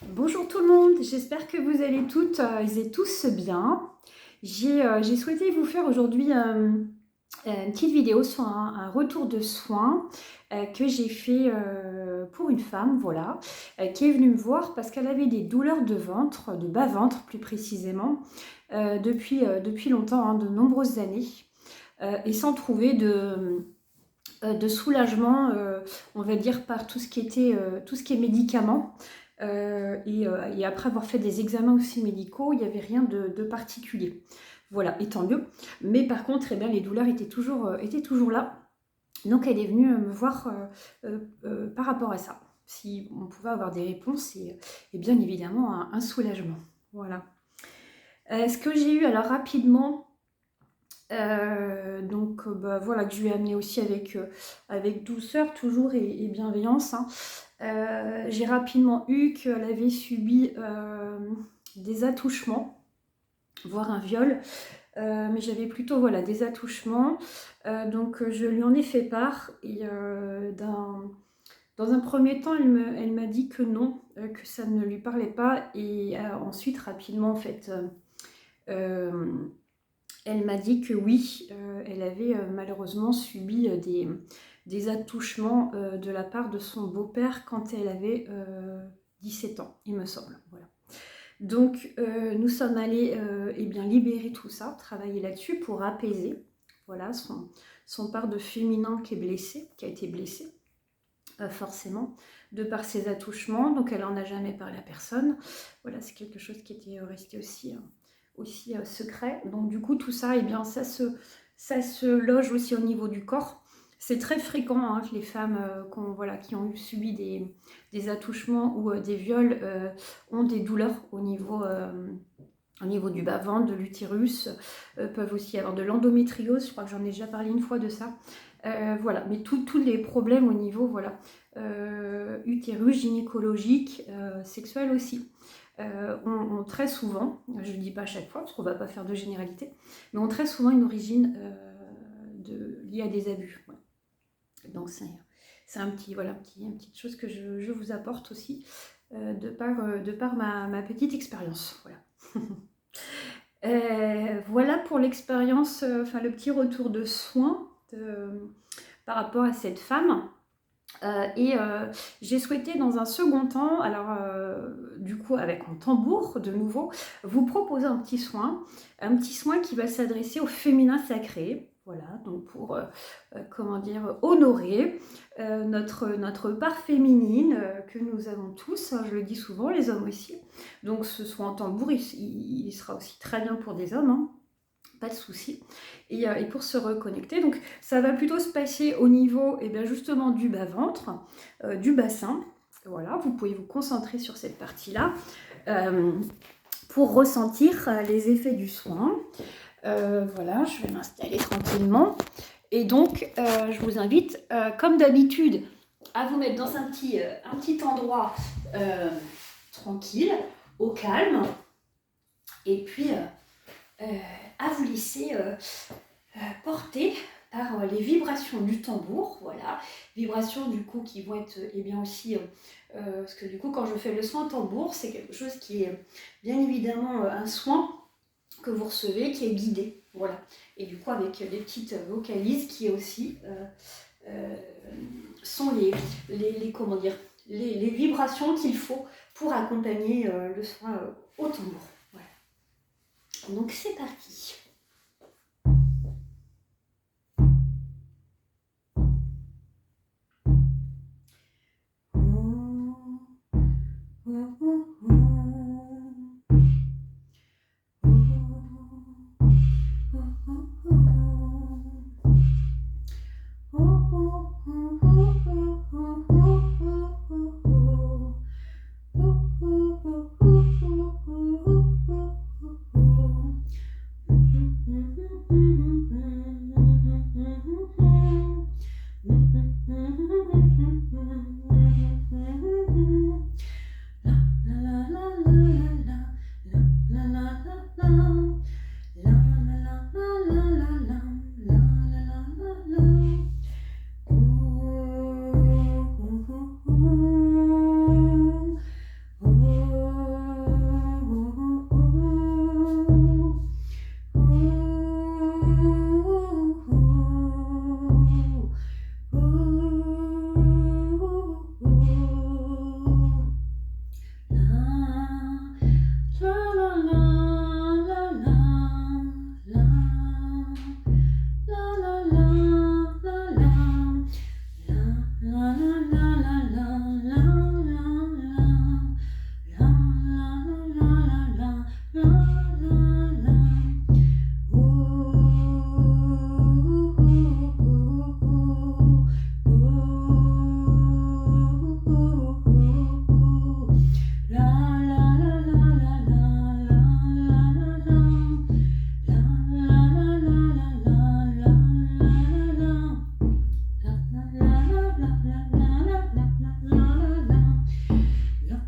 Bonjour tout le monde, j'espère que vous allez toutes et tous bien. J'ai souhaité vous faire aujourd'hui une petite vidéo sur un retour de soins que j'ai fait pour une femme, voilà, qui est venue me voir parce qu'elle avait des douleurs de ventre, de bas-ventre plus précisément, depuis longtemps, hein, de nombreuses années, et sans trouver de soulagement, on va dire, par tout ce qui est médicaments. Et après avoir fait des examens aussi médicaux, il n'y avait rien de particulier. Voilà, et tant mieux. Mais par contre, eh bien, les douleurs étaient toujours là. Donc elle est venue me voir par rapport à ça. Si on pouvait avoir des réponses et bien évidemment un soulagement. Voilà. Ce que j'ai eu alors rapidement, bah, voilà, que je lui ai amené aussi avec douceur toujours et bienveillance, hein. J'ai rapidement eu qu'elle avait subi des attouchements, voire un viol, mais j'avais plutôt voilà, des attouchements. Donc je lui en ai fait part et dans un premier temps, elle m'a dit que non, que ça ne lui parlait pas, et ensuite rapidement en fait, elle m'a dit que oui, elle avait malheureusement subi des attouchements de la part de son beau-père quand elle avait 17 ans, il me semble. Voilà. Donc nous sommes allés eh bien, libérer tout ça, travailler là-dessus pour apaiser, voilà, son part de féminin qui est blessé, qui a été blessé, forcément, de par ses attouchements. Donc elle n'en a jamais parlé à personne. Voilà, c'est quelque chose qui était resté aussi secret. Donc du coup, tout ça, eh bien, ça se loge aussi au niveau du corps. C'est très fréquent, hein, que les femmes qui ont subi des attouchements ou des viols ont des douleurs au niveau du bas-ventre, de l'utérus, peuvent aussi avoir de l'endométriose. Je crois que j'en ai déjà parlé une fois de ça. Voilà, mais tous les problèmes au niveau utérus, gynécologique, sexuel aussi. Ont très souvent, je ne dis pas à chaque fois parce qu'on ne va pas faire de généralité, mais ont très souvent une origine liée à des abus. Voilà. Donc c'est une petite chose que je vous apporte aussi de par ma petite expérience. Voilà. Voilà pour l'expérience, le petit retour de soins par rapport à cette femme. J'ai souhaité dans un second temps, alors du coup avec un tambour de nouveau, vous proposer un petit soin qui va s'adresser au féminin sacré. Voilà, donc pour honorer notre part féminine que nous avons tous, hein, je le dis souvent, les hommes aussi. Donc ce soin en tambour, il sera aussi très bien pour des hommes, hein. Pas de souci. Et pour se reconnecter, donc ça va plutôt se passer au niveau justement du bas-ventre, du bassin. Voilà, vous pouvez vous concentrer sur cette partie-là pour ressentir les effets du soin. Voilà, je vais m'installer tranquillement. Et donc, je vous invite, comme d'habitude, à vous mettre dans un petit endroit tranquille, au calme. Et puis à vous laisser porter par les vibrations du tambour, voilà, vibrations du coup qui vont être aussi, parce que du coup quand je fais le soin tambour, c'est quelque chose qui est bien évidemment un soin que vous recevez, qui est guidé, voilà, et du coup avec des petites vocalises qui aussi sont les vibrations qu'il faut pour accompagner le soin au tambour. Voilà. Donc c'est parti.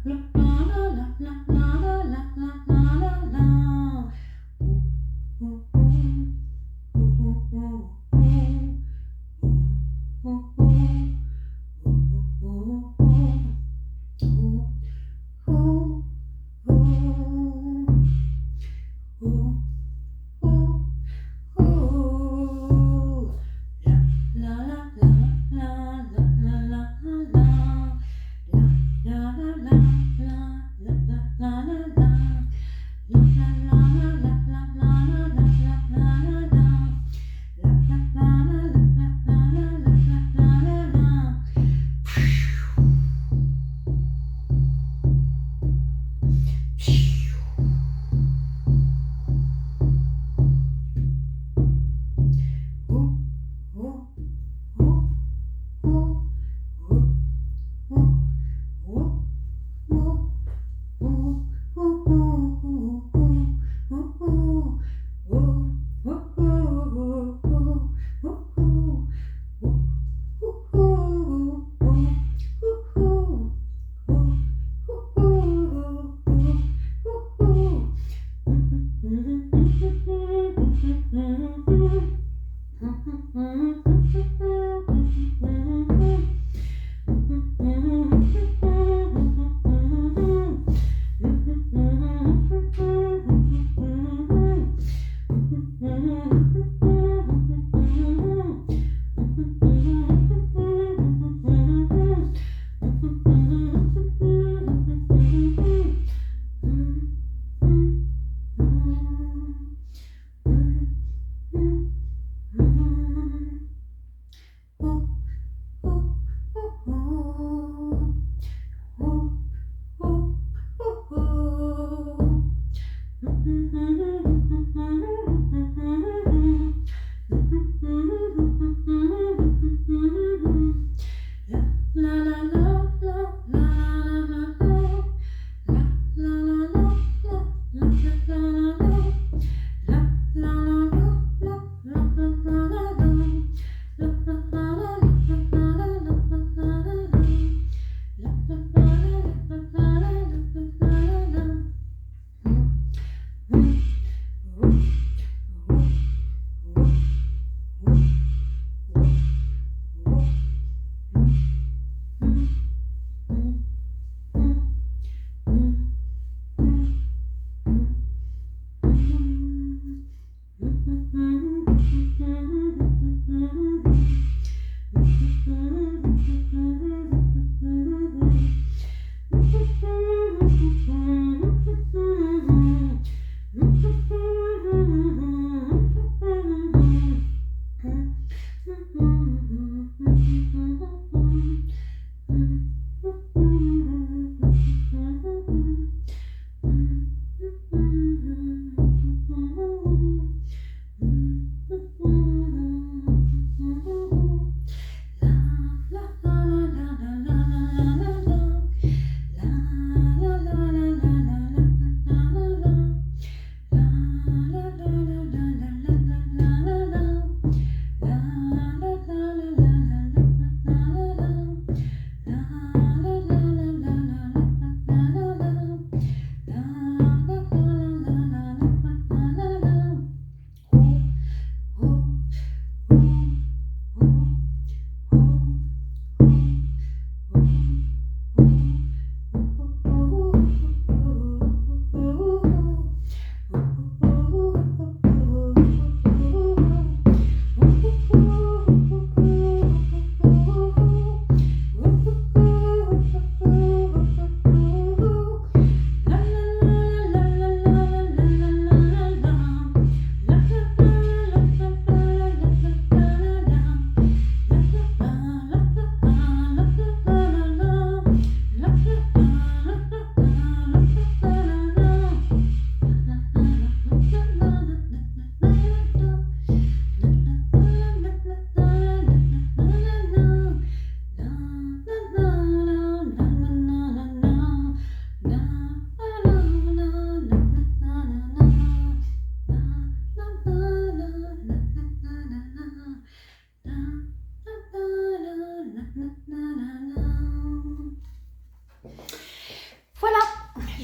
la la la la la la la la la la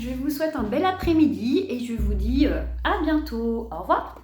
je vous souhaite un bel après-midi et je vous dis à bientôt. Au revoir.